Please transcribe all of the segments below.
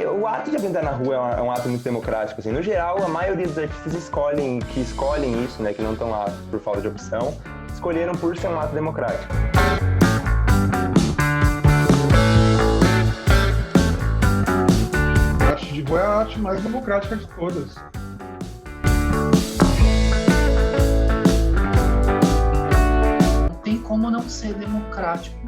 o ato de apresentar na rua é um ato muito democrático, assim. No geral, a maioria dos artistas escolhem isso, né, que não estão lá por falta de opção, escolheram por ser um ato democrático. A arte de rua é a arte mais democrática de todas. Não tem como não ser democrático.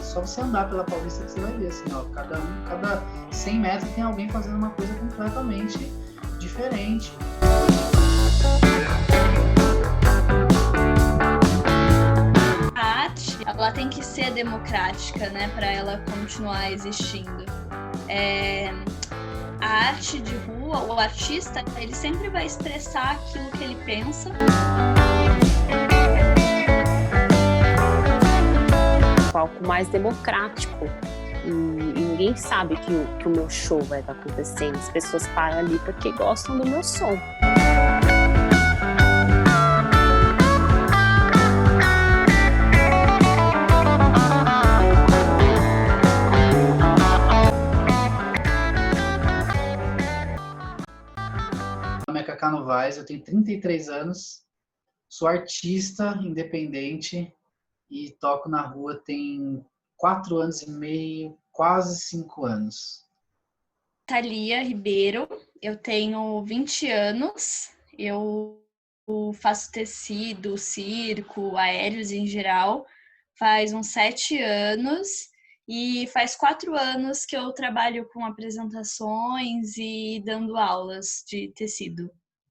Só você andar pela Paulista que você vai ver, assim, ó, cada 100 metros tem alguém fazendo uma coisa completamente diferente. A arte, ela tem que ser democrática, né, para ela continuar existindo. A arte de rua, o artista, ele sempre vai expressar aquilo que ele pensa. Palco mais democrático e ninguém sabe que o meu show vai estar acontecendo. As pessoas param ali porque gostam do meu som. Meu nome é Cacá Novaes, eu tenho 33 anos, sou artista independente e toco na rua tem 4 anos e meio, quase 5 anos. Thalia Ribeiro, eu tenho 20 anos, eu faço tecido, circo, aéreos em geral, faz uns 7 anos e faz 4 anos que eu trabalho com apresentações e dando aulas de tecido.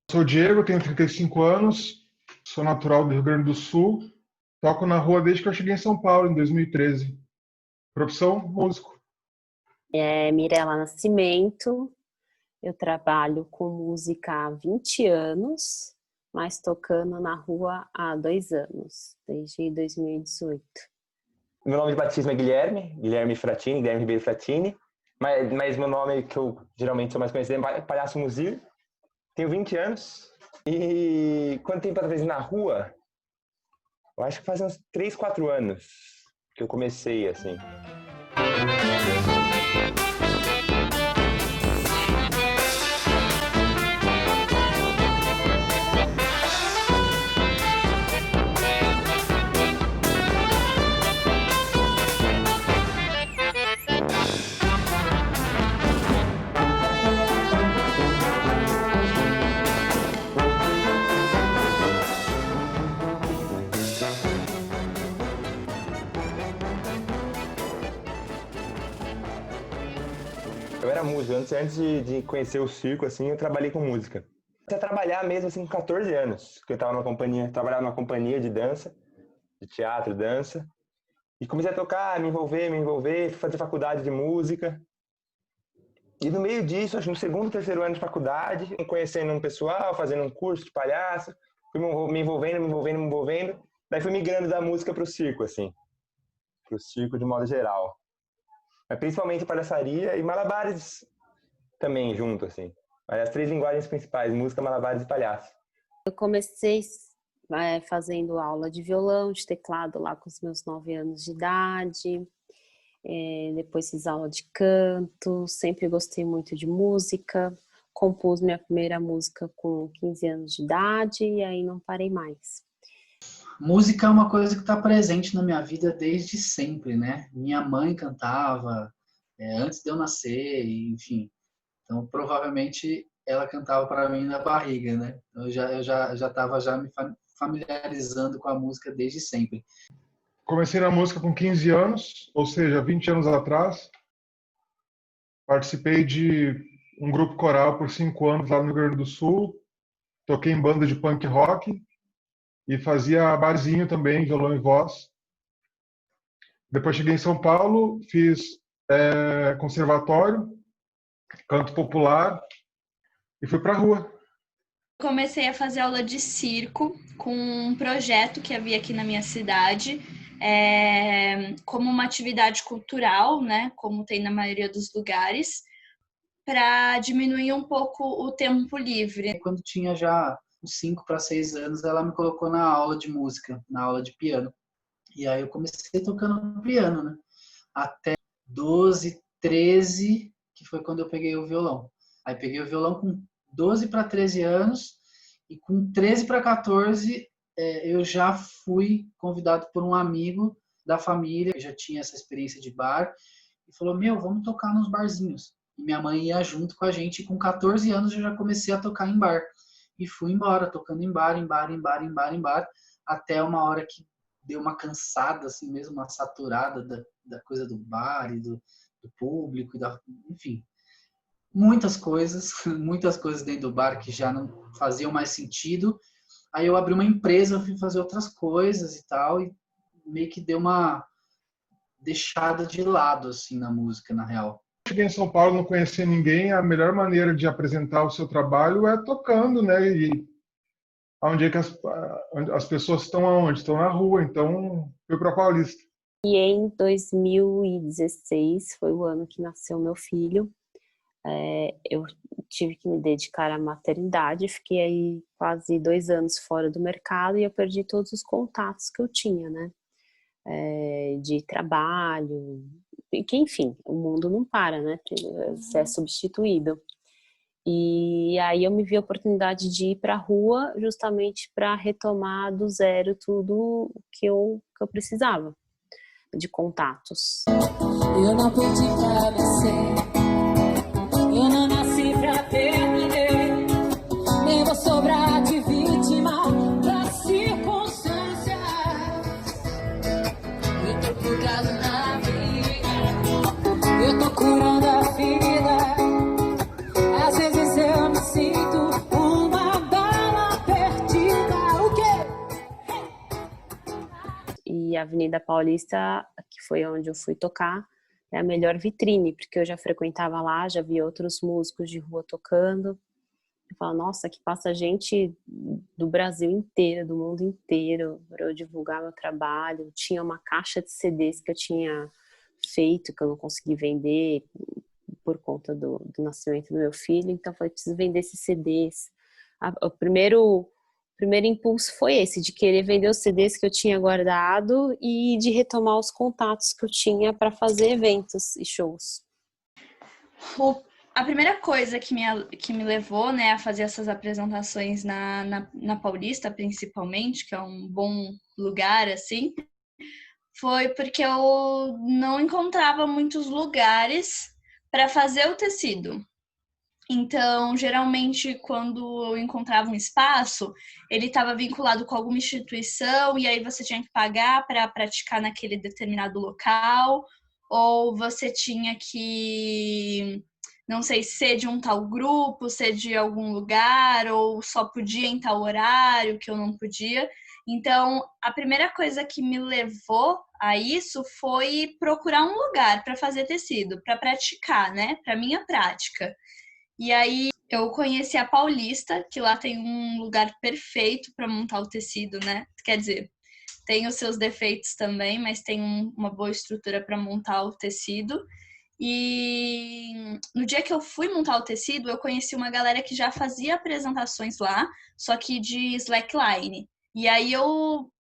Sou o Diego, tenho 35 anos, sou natural do Rio Grande do Sul, toco na rua desde que eu cheguei em São Paulo, em 2013. Profissão, músico. Mirela Nascimento, eu trabalho com música há 20 anos, mas tocando na rua há 2 anos, desde 2018. Meu nome de batismo é Guilherme Fratini, Guilherme Ribeiro Fratini, mas meu nome que eu geralmente sou mais conhecido é Palhaço Muzir. Tenho 20 anos e quanto tempo atrás na rua? Eu acho que faz uns 3, 4 anos que eu comecei, assim. Eu era músico, antes de conhecer o circo, assim, eu trabalhei com música. Comecei a trabalhar mesmo, assim, com 14 anos, porque eu trabalhava numa companhia de dança, de teatro, dança, e comecei a tocar, me envolver, fazer faculdade de música. E no meio disso, acho que no segundo, terceiro ano de faculdade, conhecendo um pessoal, fazendo um curso de palhaço, fui me envolvendo, daí fui migrando da música pro circo, assim, pro circo de modo geral. Principalmente palhaçaria e malabares também junto, assim. As 3 linguagens principais, música, malabares e palhaço. Eu comecei fazendo aula de violão, de teclado lá com os meus 9 anos de idade. Depois fiz aula de canto, sempre gostei muito de música. Compus minha primeira música com 15 anos de idade e aí não parei mais. Música é uma coisa que está presente na minha vida desde sempre, né? Minha mãe cantava antes de eu nascer, enfim. Então, provavelmente, ela cantava para mim na barriga, né? Então, eu já estava me familiarizando com a música desde sempre. Comecei na música com 15 anos, ou seja, 20 anos atrás. Participei de um grupo coral por 5 anos lá no Rio Grande do Sul. Toquei em banda de punk rock e fazia barzinho também, violão e voz. Depois cheguei em São Paulo, fiz conservatório, canto popular e fui pra rua. Comecei a fazer aula de circo com um projeto que havia aqui na minha cidade, como uma atividade cultural, né, como tem na maioria dos lugares, para diminuir um pouco o tempo livre. Quando tinha já uns 5 para 6 anos, ela me colocou na aula de música, na aula de piano. E aí eu comecei tocando piano, né? Até 12, 13, que foi quando eu peguei o violão. Aí peguei o violão com 12 para 13 anos e com 13 para 14 eu já fui convidado por um amigo da família que já tinha essa experiência de bar e falou, vamos tocar nos barzinhos. E minha mãe ia junto com a gente e com 14 anos eu já comecei a tocar em bar. E fui embora, tocando em bar, até uma hora que deu uma cansada, assim mesmo, uma saturada da coisa do bar e do público, enfim. Muitas coisas dentro do bar que já não faziam mais sentido. Aí eu abri uma empresa, fui fazer outras coisas e tal, e meio que deu uma deixada de lado, assim, na música, na real. Cheguei em São Paulo, não conhecia ninguém, a melhor maneira de apresentar o seu trabalho é tocando, né? E onde é que as pessoas estão aonde? Estão na rua, então fui para Paulista. E em 2016 foi o ano que nasceu meu filho. Eu tive que me dedicar à maternidade, fiquei aí quase 2 anos fora do mercado e eu perdi todos os contatos que eu tinha, né? De trabalho, que enfim, o mundo não para, né? Você é substituído. E aí eu me vi a oportunidade de ir para a rua justamente para retomar do zero tudo que eu precisava de contatos. Eu não pedi pra nascer, eu não nasci pra perder, nem vou sobrar de vítima da circunstância. Eu tô curado na vida, eu tô curando a vida. Às vezes eu me sinto uma bala perdida. O quê? E a Avenida Paulista, que foi onde eu fui tocar, é a melhor vitrine, porque eu já frequentava lá, já vi outros músicos de rua tocando. Eu falo, nossa, aqui passa gente do Brasil inteiro, do mundo inteiro, para eu divulgar meu trabalho. Tinha uma caixa de CDs que eu tinha feito, que eu não consegui vender por conta do nascimento do meu filho. Então, eu falei, preciso vender esses CDs. O primeiro impulso foi esse, de querer vender os CDs que eu tinha guardado e de retomar os contatos que eu tinha para fazer eventos e shows. A primeira coisa que me levou, né, a fazer essas apresentações na Paulista, principalmente, que é um bom lugar, assim, foi porque eu não encontrava muitos lugares para fazer o tecido. Então, geralmente, quando eu encontrava um espaço, ele estava vinculado com alguma instituição e aí você tinha que pagar para praticar naquele determinado local, ou você tinha que, não sei, ser de um tal grupo, ser de algum lugar, ou só podia em tal horário, que eu não podia. Então, a primeira coisa que me levou a isso foi procurar um lugar para fazer tecido, para praticar, né? Para minha prática. E aí eu conheci a Paulista, que lá tem um lugar perfeito para montar o tecido, né? Quer dizer, tem os seus defeitos também, mas tem uma boa estrutura para montar o tecido. E no dia que eu fui montar o tecido, eu conheci uma galera que já fazia apresentações lá, só que de slackline. E aí eu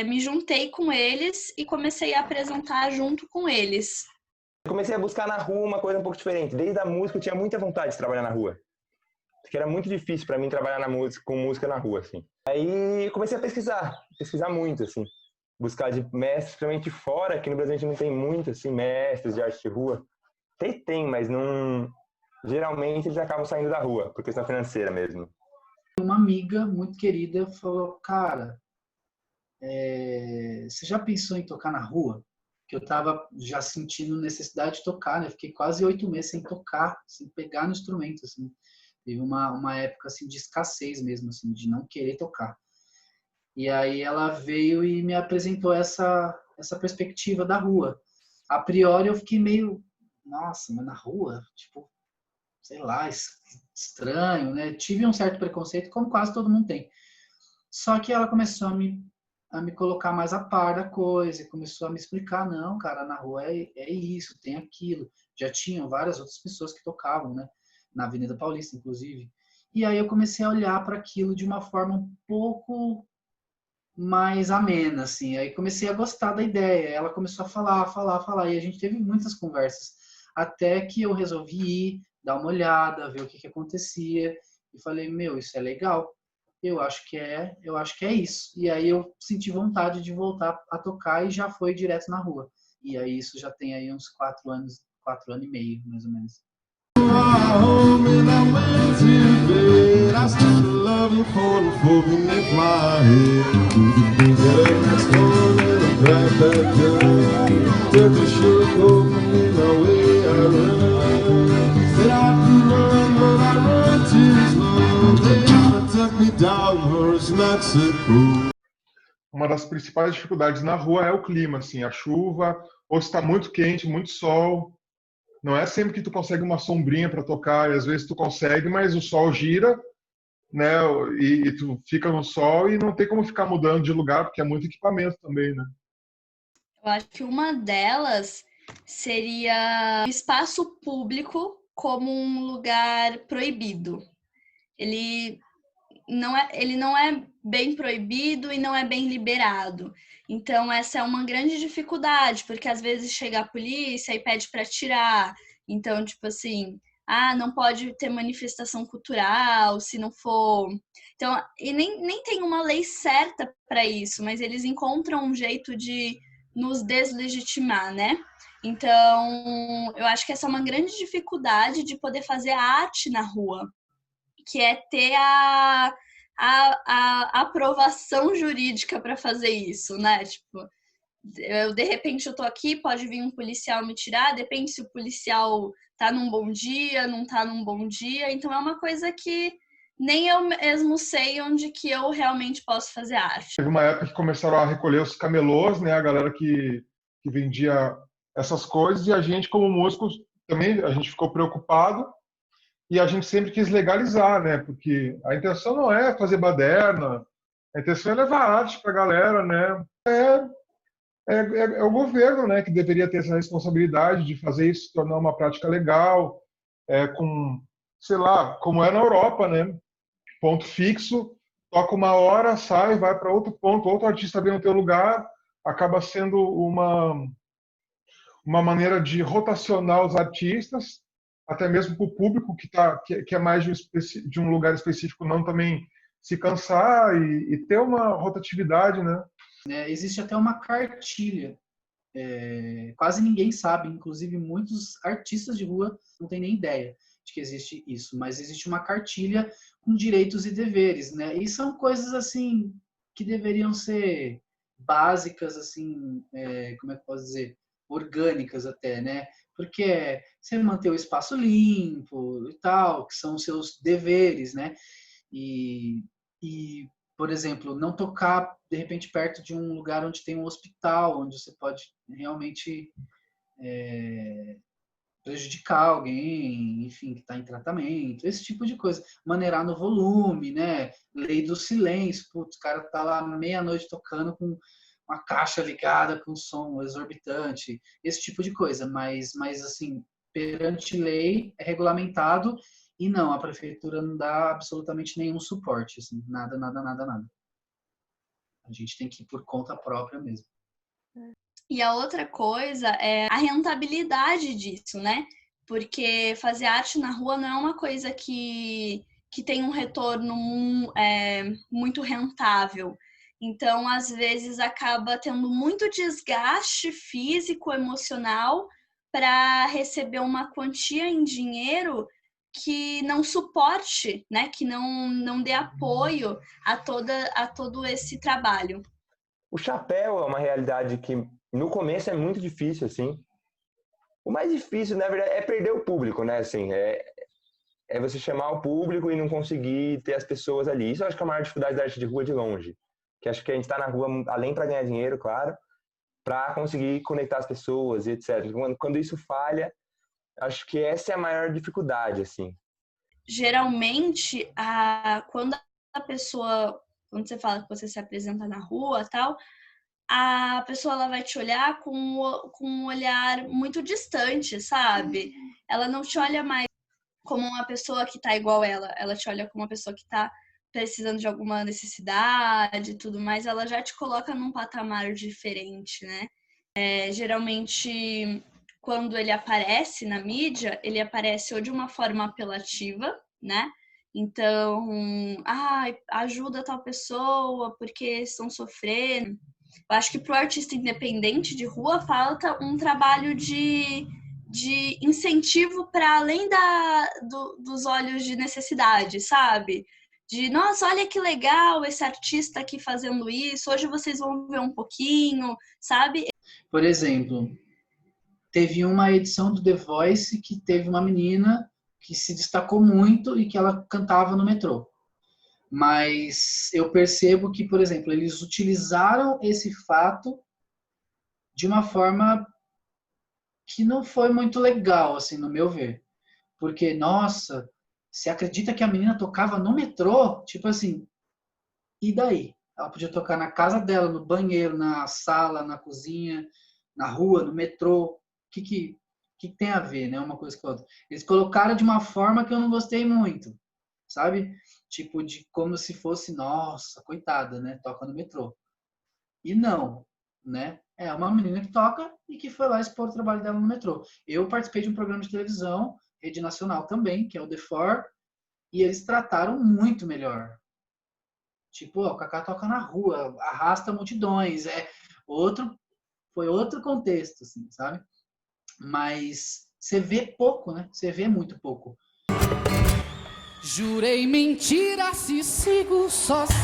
me juntei com eles e comecei a apresentar junto com eles. Eu comecei a buscar na rua uma coisa um pouco diferente. Desde a música eu tinha muita vontade de trabalhar na rua. Porque era muito difícil para mim trabalhar com música na rua, assim. Aí eu comecei a pesquisar muito, assim. Buscar de mestres, principalmente fora, aqui no Brasil a gente não tem muito, assim, mestres de arte de rua. Tem, mas não... Geralmente eles acabam saindo da rua, por questão financeira mesmo. Uma amiga muito querida falou, cara, você já pensou em tocar na rua? Que eu tava já sentindo necessidade de tocar, né? Fiquei quase 8 meses sem tocar, sem pegar no instrumento, assim. Teve uma época, assim, de escassez mesmo, assim, de não querer tocar. E aí ela veio e me apresentou essa perspectiva da rua. A priori eu fiquei meio, nossa, mas na rua? Tipo, sei lá, estranho, né? Tive um certo preconceito, como quase todo mundo tem. Só que ela começou a me colocar mais a par da coisa, começou a me explicar, não, cara, na rua é isso, tem aquilo. Já tinham várias outras pessoas que tocavam, né? Na Avenida Paulista, inclusive. E aí eu comecei a olhar para aquilo de uma forma um pouco mais amena, assim. Aí comecei a gostar da ideia. Ela começou a falar, e a gente teve muitas conversas até que eu resolvi ir, dar uma olhada, ver o que acontecia, e falei, meu, isso é legal, eu acho que é isso. E aí eu senti vontade de voltar a tocar e já foi direto na rua. E aí isso já tem aí uns 4 anos e meio, mais ou menos. Uma das principais dificuldades na rua é o clima, assim, a chuva, ou se está muito quente, muito sol. Não é sempre que tu consegue uma sombrinha para tocar, e às vezes tu consegue, mas o sol gira, né? E tu fica no sol e não tem como ficar mudando de lugar, porque é muito equipamento também, né? Eu acho que uma delas seria o espaço público como um lugar proibido. Ele não é bem proibido e não é bem liberado. Então, essa é uma grande dificuldade, porque às vezes chega a polícia e pede para tirar. Então, tipo assim, não pode ter manifestação cultural se não for. Então, e nem tem uma lei certa para isso, mas eles encontram um jeito de nos deslegitimar, né? Então, eu acho que essa é uma grande dificuldade de poder fazer arte na rua, que é ter a aprovação jurídica para fazer isso, né? Tipo, de repente eu tô aqui, pode vir um policial me tirar, depende se o policial tá num bom dia, não tá num bom dia, então é uma coisa que nem eu mesmo sei onde que eu realmente posso fazer arte. Teve uma época que começaram a recolher os camelôs, né? A galera que vendia essas coisas, e a gente, como músicos, também a gente ficou preocupado. E a gente sempre quis legalizar, né? Porque a intenção não é fazer baderna, a intenção é levar arte para a galera, né? É o governo, né, que deveria ter essa responsabilidade de fazer isso se tornar uma prática legal, com, sei lá, como é na Europa, né? Ponto fixo, toca uma hora, sai, vai para outro ponto, outro artista vem no teu lugar, acaba sendo uma maneira de rotacionar os artistas, até mesmo para o público que é mais de um lugar específico não também se cansar e ter uma rotatividade, né? Existe até uma cartilha, quase ninguém sabe, inclusive muitos artistas de rua não têm nem ideia de que existe isso, mas existe uma cartilha com direitos e deveres, né? E são coisas assim que deveriam ser básicas, assim, como é que eu posso dizer? Orgânicas até, né? Porque você manter o espaço limpo e tal, que são os seus deveres, né? E por exemplo, não tocar de repente perto de um lugar onde tem um hospital, onde você pode realmente prejudicar alguém, enfim, que está em tratamento, esse tipo de coisa. Maneirar no volume, né? Lei do silêncio, putz, o cara tá lá meia-noite tocando com uma caixa ligada com som exorbitante, esse tipo de coisa. Mas assim, perante lei, é regulamentado e não, a prefeitura não dá absolutamente nenhum suporte, assim, nada, nada, nada, nada. A gente tem que ir por conta própria mesmo. E a outra coisa é a rentabilidade disso, né? Porque fazer arte na rua não é uma coisa que tem um retorno muito rentável. Então, às vezes, acaba tendo muito desgaste físico, emocional, para receber uma quantia em dinheiro que não suporte, né? Que não dê apoio a todo esse trabalho. O chapéu é uma realidade que no começo é muito difícil, assim. O mais difícil, na verdade, é perder o público, né? Assim, é você chamar o público e não conseguir ter as pessoas ali. Isso eu acho que é a maior dificuldade da arte de rua de longe. Que acho que a gente está na rua, além para ganhar dinheiro, claro, para conseguir conectar as pessoas e etc. Quando isso falha, acho que essa é a maior dificuldade, assim. Geralmente, quando você fala que você se apresenta na rua e tal, a pessoa ela vai te olhar com um olhar muito distante, sabe? Ela não te olha mais como uma pessoa que tá igual ela te olha como uma pessoa que tá precisando de alguma necessidade e tudo mais, ela já te coloca num patamar diferente, né? Geralmente, quando ele aparece na mídia, ele aparece ou de uma forma apelativa, né? Então, ajuda tal pessoa porque estão sofrendo. Eu acho que para o artista independente de rua falta um trabalho de incentivo para além dos olhos de necessidade, sabe? De, nossa, olha que legal esse artista aqui fazendo isso, hoje vocês vão ver um pouquinho, sabe? Por exemplo, teve uma edição do The Voice que teve uma menina que se destacou muito e que ela cantava no metrô. Mas eu percebo que, por exemplo, eles utilizaram esse fato de uma forma que não foi muito legal, assim, no meu ver. Porque, nossa, você acredita que a menina tocava no metrô? Tipo assim, e daí? Ela podia tocar na casa dela, no banheiro, na sala, na cozinha, na rua, no metrô. O que tem a ver, né? Uma coisa com a outra. Eles colocaram de uma forma que eu não gostei muito, sabe? Tipo, de como se fosse, nossa, coitada, né? Toca no metrô. E não, né? É uma menina que toca e que foi lá expor o trabalho dela no metrô. Eu participei de um programa de televisão, rede nacional também, que é o The Four, e eles trataram muito melhor. Tipo, ó, o Kaká toca na rua, arrasta multidões, foi outro contexto, assim, sabe? Mas você vê pouco, né? Você vê muito pouco. Jurei mentira se sigo sozinho.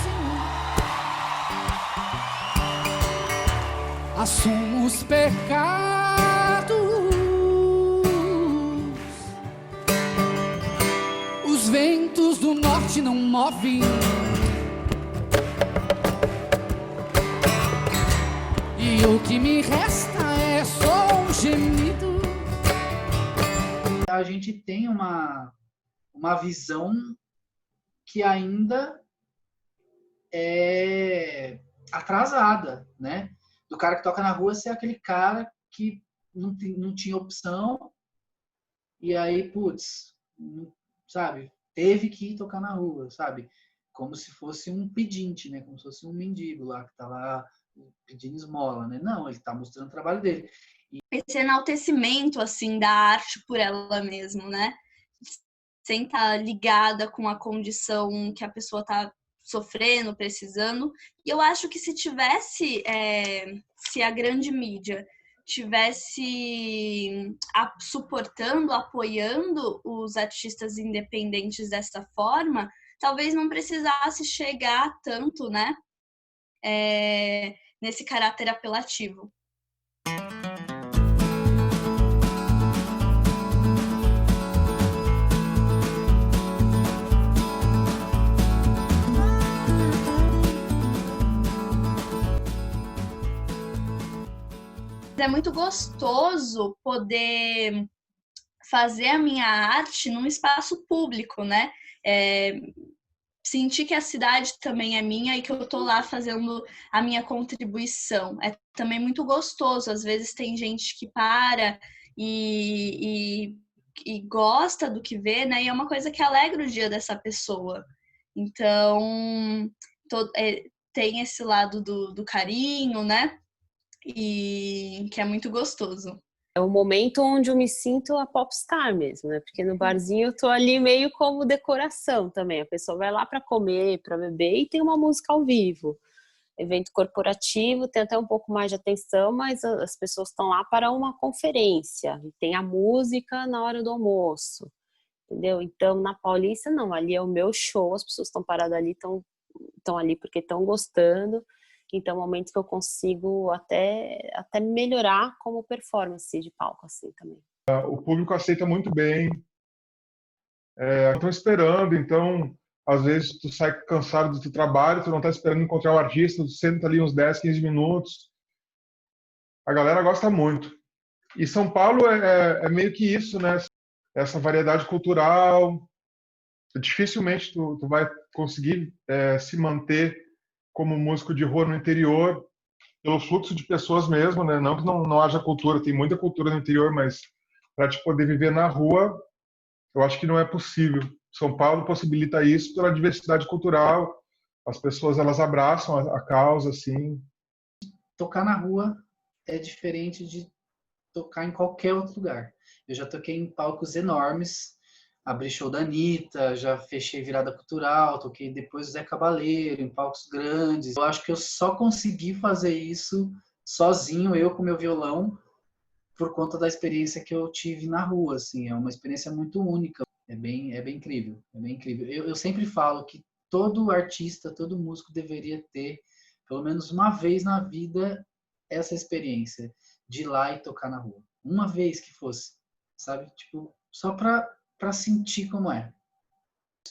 Assumo os pecados. Os ventos do norte não movem. E o que me resta é só um gemido. A gente tem uma visão que ainda é atrasada, né? Do cara que toca na rua ser aquele cara que não tinha opção e aí, putz, sabe? Teve que ir tocar na rua, sabe? Como se fosse um pedinte, né? Como se fosse um mendigo lá que tá lá pedindo esmola, né? Não, ele tá mostrando o trabalho dele. Esse enaltecimento, assim, da arte por ela mesma, né? Sem estar ligada com a condição que a pessoa tá sofrendo, precisando. E eu acho que se tivesse, se a grande mídia tivesse suportando, apoiando os artistas independentes dessa forma, talvez não precisasse chegar tanto, né, nesse caráter apelativo. É muito gostoso poder fazer a minha arte num espaço público, né? Sentir que a cidade também é minha e que eu tô lá fazendo a minha contribuição. É também muito gostoso. Às vezes tem gente que para e gosta do que vê, né? E é uma coisa que alegra o dia dessa pessoa. Então, tem esse lado do carinho, né? E que é muito gostoso. É o momento onde eu me sinto a popstar mesmo, né? Porque no barzinho eu tô ali meio como decoração também. A pessoa vai lá para comer, para beber e tem uma música ao vivo. Evento corporativo tem até um pouco mais de atenção, mas as pessoas estão lá para uma conferência. E tem a música na hora do almoço, entendeu? Então, na Paulista, não. Ali é o meu show, as pessoas estão paradas ali, estão ali porque estão gostando. Então, momentos que eu consigo até melhorar como performance de palco, assim, também. O público aceita muito bem. Estão esperando, então, às vezes, tu sai cansado do teu trabalho, tu não está esperando encontrar o artista, tu senta ali uns 10, 15 minutos. A galera gosta muito. E São Paulo é meio que isso, né? Essa variedade cultural. Dificilmente tu vai conseguir se manter como músico de rua no interior, pelo fluxo de pessoas mesmo, né? Não que não haja cultura, tem muita cultura no interior, mas para te poder viver na rua, eu acho que não é possível. São Paulo possibilita isso pela diversidade cultural, as pessoas elas abraçam a causa, assim. Tocar na rua é diferente de tocar em qualquer outro lugar. Eu já toquei em palcos enormes, abri show da Anitta, já fechei virada cultural, toquei depois o Zé Cabaleiro, em palcos grandes. Eu acho que eu só consegui fazer isso sozinho, eu com meu violão, por conta da experiência que eu tive na rua, assim. É uma experiência muito única. É bem incrível, é bem incrível. Eu sempre falo que todo artista, todo músico deveria ter, pelo menos uma vez na vida, essa experiência de ir lá e tocar na rua. Uma vez que fosse, sabe? Tipo, só para sentir como é.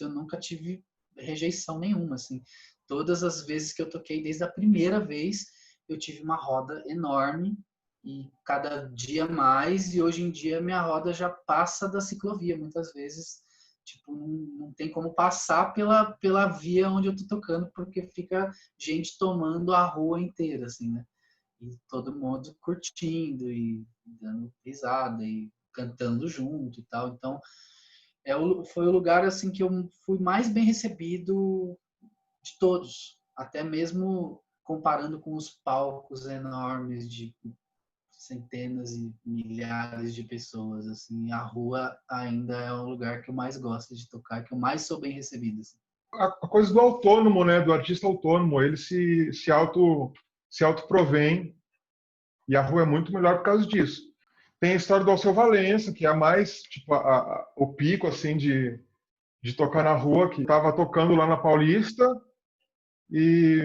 Eu nunca tive rejeição nenhuma, assim. Todas as vezes que eu toquei, desde a primeira vez, eu tive uma roda enorme e cada dia mais, e hoje em dia minha roda já passa da ciclovia, muitas vezes, tipo, não tem como passar pela via onde eu tô tocando, porque fica gente tomando a rua inteira, assim, né? E todo mundo curtindo e dando risada e cantando junto e tal. Então, foi o lugar assim que eu fui mais bem recebido de todos, até mesmo comparando com os palcos enormes de centenas e milhares de pessoas, assim, a rua ainda é o lugar que eu mais gosto de tocar, que eu mais sou bem recebido, assim. A coisa do autônomo, né, do artista autônomo, ele se autoprovém, e a rua é muito melhor por causa disso. Tem a história do Alceu Valença, que é a mais, tipo, o pico, assim, de tocar na rua, que estava tocando lá na Paulista, e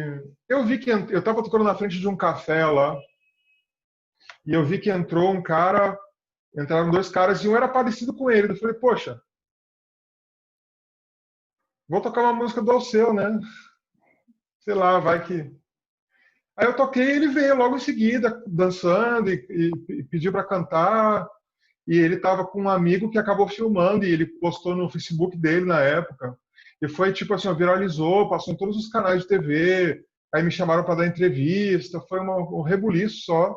eu vi que eu estava tocando na frente de um café lá, e eu vi que entraram dois caras, e um era parecido com ele. Eu falei, poxa, vou tocar uma música do Alceu, né? Sei lá, vai que... Aí eu toquei e ele veio logo em seguida, dançando, e pediu para cantar. E ele estava com um amigo que acabou filmando, e ele postou no Facebook dele na época. E foi tipo assim, viralizou, passou em todos os canais de TV. Aí me chamaram para dar entrevista. Foi um rebuliço só.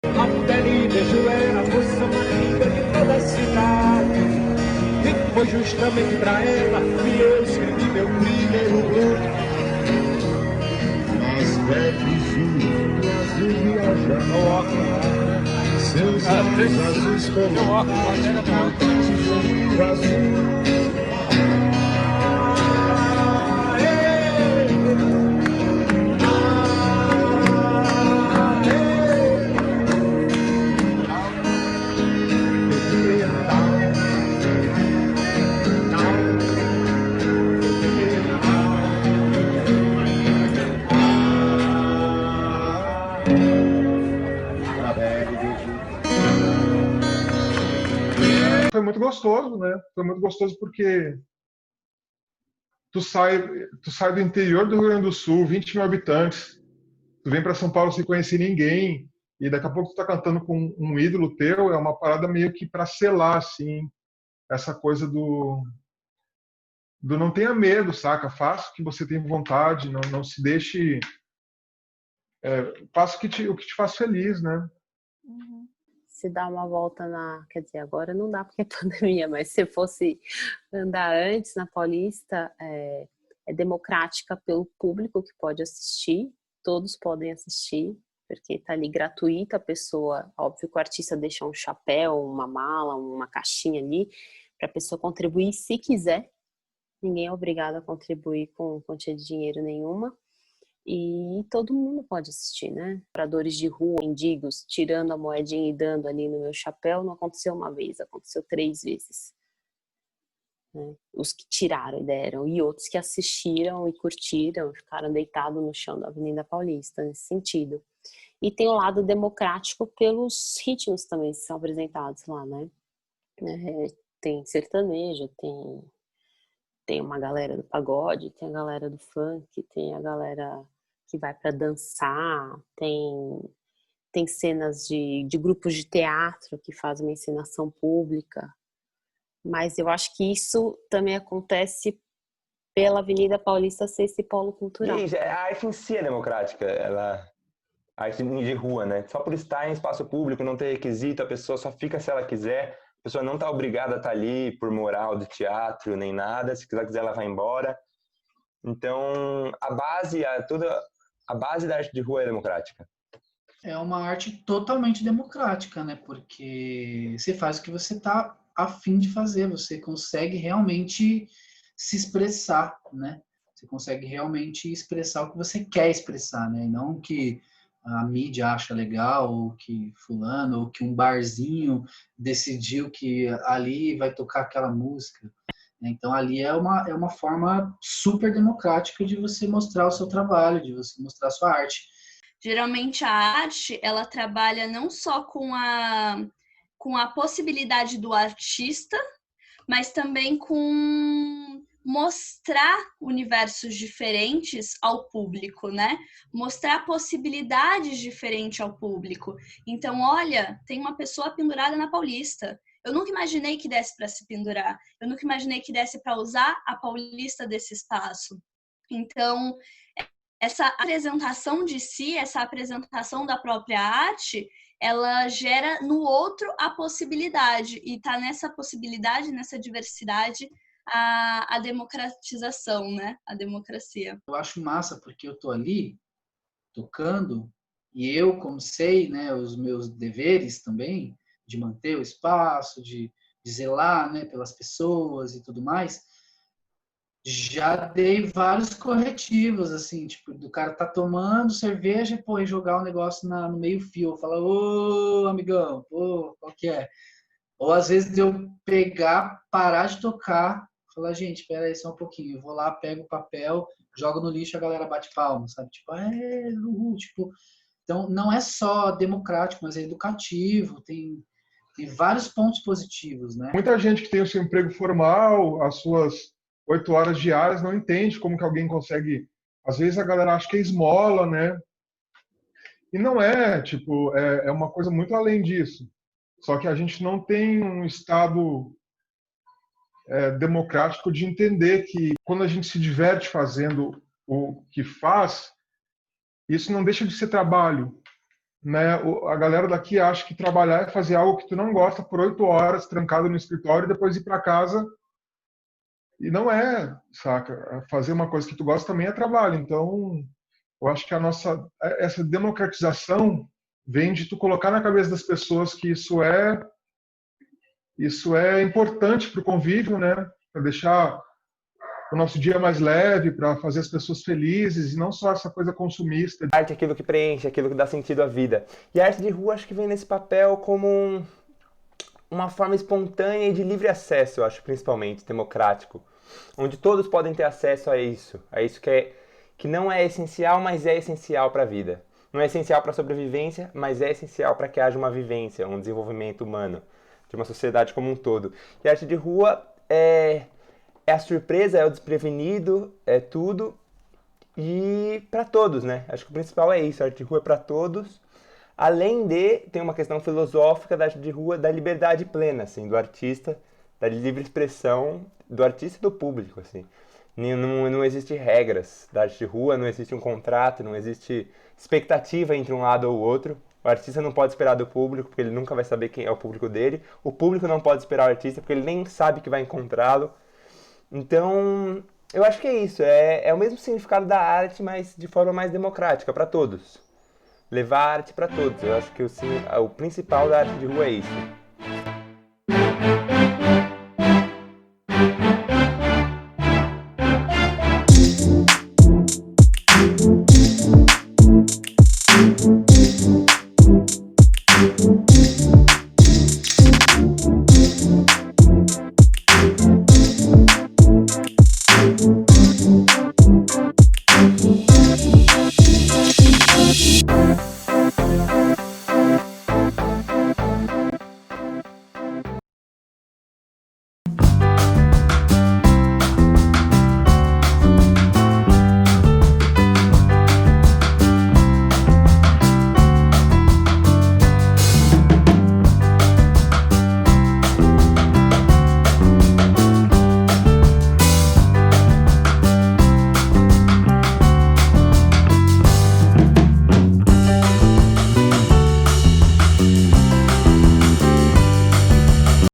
A mulher beijo era a moça mais linda de toda a cidade. E foi justamente pra ela que eu escrevi meu primeiro blues. Nas bebes de azul viajar. Seus olhos azuis colocados de azul. Foi muito gostoso, né? Foi muito gostoso porque tu sai do interior do Rio Grande do Sul, 20 mil habitantes, tu vem para São Paulo sem conhecer ninguém, e daqui a pouco tu tá cantando com um ídolo teu, é uma parada meio que para selar, assim, essa coisa do não tenha medo, saca? Faça o que você tem vontade, não se deixe... faça o que te faz feliz, né? Se dar uma volta quer dizer, agora não dá porque é pandemia, mas se fosse andar antes na Paulista, é democrática pelo público que pode assistir, todos podem assistir, porque tá ali gratuito, a pessoa, óbvio que o artista deixa um chapéu, uma mala, uma caixinha ali, para a pessoa contribuir se quiser, ninguém é obrigado a contribuir com quantia de dinheiro nenhuma. E todo mundo pode assistir, né? Moradores de rua, mendigos, tirando a moedinha e dando ali no meu chapéu, não aconteceu uma vez, aconteceu 3 vezes. Né? Os que tiraram e deram, e outros que assistiram e curtiram, ficaram deitados no chão da Avenida Paulista, nesse sentido. E tem o lado democrático pelos ritmos também que são apresentados lá, né? Tem sertanejo, tem uma galera do pagode, tem a galera do funk, tem a galera que vai para dançar, tem cenas de grupos de teatro que fazem uma encenação pública. Mas eu acho que isso também acontece pela Avenida Paulista ser esse polo cultural. E a arte em si é democrática, a arte de rua, né? Só por estar em espaço público, não ter requisito, a pessoa só fica se ela quiser. A pessoa não está obrigada a estar ali por moral do teatro, nem nada. Se quiser, ela vai embora. Então, a base da arte de rua é democrática. É uma arte totalmente democrática, né? Porque você faz o que você está a fim de fazer, você consegue realmente se expressar, né? Você consegue realmente expressar o que você quer expressar, né? E não o que a mídia acha legal, ou que fulano, ou que um barzinho decidiu que ali vai tocar aquela música. Então, ali é uma forma super democrática de você mostrar o seu trabalho, de você mostrar a sua arte. Geralmente a arte, ela trabalha não só com a possibilidade do artista, mas também com mostrar universos diferentes ao público, né? Mostrar possibilidades diferentes ao público. Então, olha, tem uma pessoa pendurada na Paulista. Eu nunca imaginei que desse para se pendurar. Eu nunca imaginei que desse para usar a Paulista desse espaço. Então, essa apresentação de si, essa apresentação da própria arte, ela gera no outro a possibilidade. E tá nessa possibilidade, nessa diversidade, a democratização, né? A democracia. Eu acho massa porque eu tô ali tocando e eu, como sei, né, os meus deveres também, de manter o espaço, de zelar, né, pelas pessoas e tudo mais, já dei vários corretivos, assim, tipo, do cara tá tomando cerveja e, pô, e jogar o negócio no meio-fio. Falar, ô, amigão, pô, qual que é? Ou às vezes eu pegar, parar de tocar, falar, gente, espera aí só um pouquinho. Eu vou lá, pego o papel, jogo no lixo, a galera bate palma, sabe? Tipo, tipo... Então, não é só democrático, mas é educativo, tem vários pontos positivos, né? Muita gente que tem o seu emprego formal, as suas 8 horas diárias, não entende como que alguém consegue. Às vezes a galera acha que é esmola, né? E não é, tipo, é uma coisa muito além disso. Só que a gente não tem um estado democrático de entender que quando a gente se diverte fazendo o que faz, isso não deixa de ser trabalho, né? A galera daqui acha que trabalhar é fazer algo que tu não gosta por 8 horas, trancado no escritório, e depois ir para casa. E não é, saca? Fazer uma coisa que tu gosta também é trabalho. Então, eu acho que essa democratização vem de tu colocar na cabeça das pessoas que isso é importante para o convívio, né? Para deixar o nosso dia mais leve, para fazer as pessoas felizes e não só essa coisa consumista. A arte é aquilo que preenche, aquilo que dá sentido à vida. E a arte de rua acho que vem nesse papel como uma forma espontânea e de livre acesso, eu acho, principalmente, democrático. Onde todos podem ter acesso a isso que não é essencial, mas é essencial para a vida. Não é essencial para a sobrevivência, mas é essencial para que haja uma vivência, um desenvolvimento humano, de uma sociedade como um todo. E a arte de rua é a surpresa, é o desprevenido, é tudo. E para todos, né? Acho que o principal é isso, a arte de rua é para todos. Além de, tem uma questão filosófica da arte de rua, da liberdade plena, assim, do artista, da livre expressão do artista e do público, assim. Não existe regras da arte de rua, não existe um contrato, não existe expectativa entre um lado ou o outro. O artista não pode esperar do público, porque ele nunca vai saber quem é o público dele. O público não pode esperar o artista, porque ele nem sabe que vai encontrá-lo. Então, eu acho que é isso. É o mesmo significado da arte, mas de forma mais democrática, para todos. Levar a arte para todos. Eu acho que o principal da arte de rua é isso.